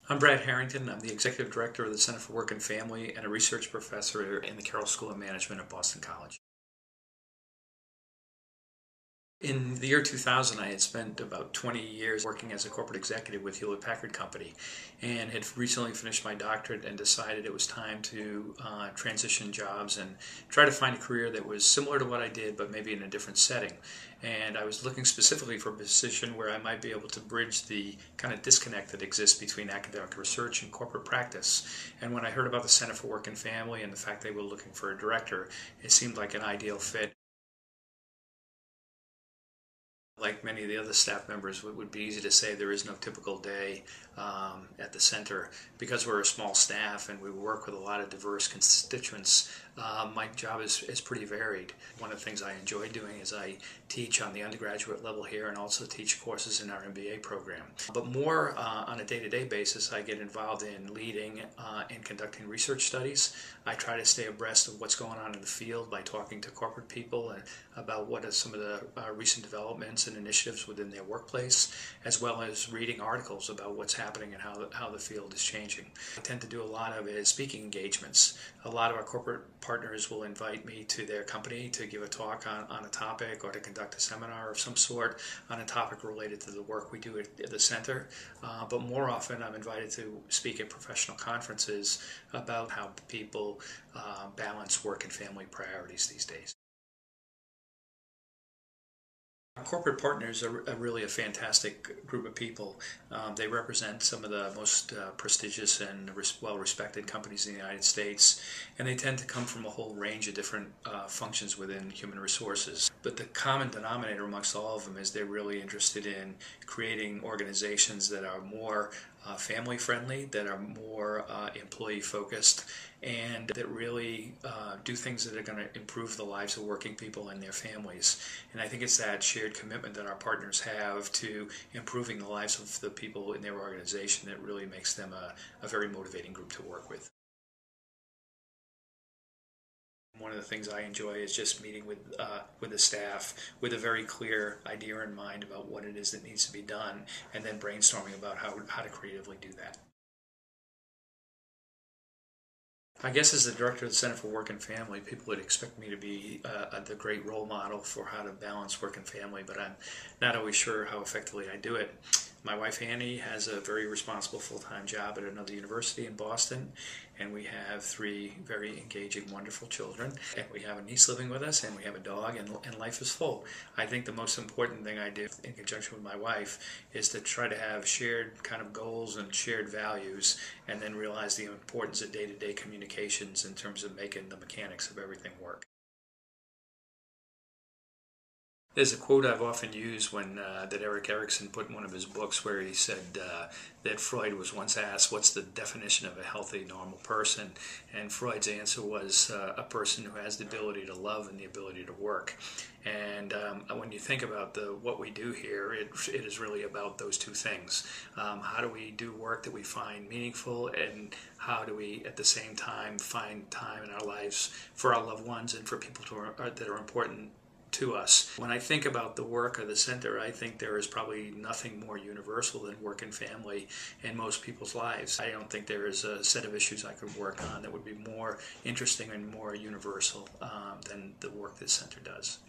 I'm Brad Harrington. I'm the Executive Director of the Center for Work and Family and a research professor in the Carroll School of Management at Boston College. In the year 2000, I had spent about 20 years working as a corporate executive with Hewlett-Packard Company and had recently finished my doctorate and decided it was time to transition jobs and try to find a career that was similar to what I did but maybe in a different setting. And I was looking specifically for a position where I might be able to bridge the kind of disconnect that exists between academic research and corporate practice. And when I heard about the Center for Work and Family and the fact they were looking for a director, it seemed like an ideal fit. Like many of the other staff members, it would be easy to say there is no typical day at the center. Because we're a small staff and we work with a lot of diverse constituents, my job is pretty varied. One of the things I enjoy doing is I teach on the undergraduate level here and also teach courses in our MBA program. But more on a day-to-day basis, I get involved in leading and conducting research studies. I try to stay abreast of what's going on in the field by talking to corporate people about what are some of the recent developments and initiatives within their workplace, as well as reading articles about what's happening and how the field is changing. I tend to do a lot of speaking engagements. A lot of our corporate partners will invite me to their company to give a talk on a topic or to conduct a seminar of some sort on a topic related to the work we do at the center. But more often I'm invited to speak at professional conferences about how people balance work and family priorities these days. Corporate partners are really a fantastic group of people. They represent some of the most prestigious and well-respected companies in the United States, and they tend to come from a whole range of different functions within human resources. But the common denominator amongst all of them is they're really interested in creating organizations that are more family-friendly, that are more employee-focused, and that really do things that are going to improve the lives of working people and their families. And I think it's that shared commitment that our partners have to improving the lives of the people in their organization that really makes them a very motivating group to work with. One of the things I enjoy is just meeting with the staff with a very clear idea in mind about what it is that needs to be done, and then brainstorming about how to creatively do that. I guess as the director of the Center for Work and Family, people would expect me to be the great role model for how to balance work and family, but I'm not always sure how effectively I do it. My wife Annie has a very responsible full-time job at another university in Boston, and we have three very engaging, wonderful children. And we have a niece living with us, and we have a dog, and life is full. I think the most important thing I do in conjunction with my wife is to try to have shared kind of goals and shared values, and then realize the importance of day-to-day communications in terms of making the mechanics of everything work. There's a quote I've often used that Erik Erikson put in one of his books where he said that Freud was once asked, what's the definition of a healthy, normal person? And Freud's answer was a person who has the ability to love and the ability to work. And when you think about what we do here, it is really about those two things. How do we do work that we find meaningful, and how do we at the same time find time in our lives for our loved ones and for people that are important to us. When I think about the work of the center, I think there is probably nothing more universal than work and family in most people's lives. I don't think there is a set of issues I could work on that would be more interesting and more universal than the work this center does.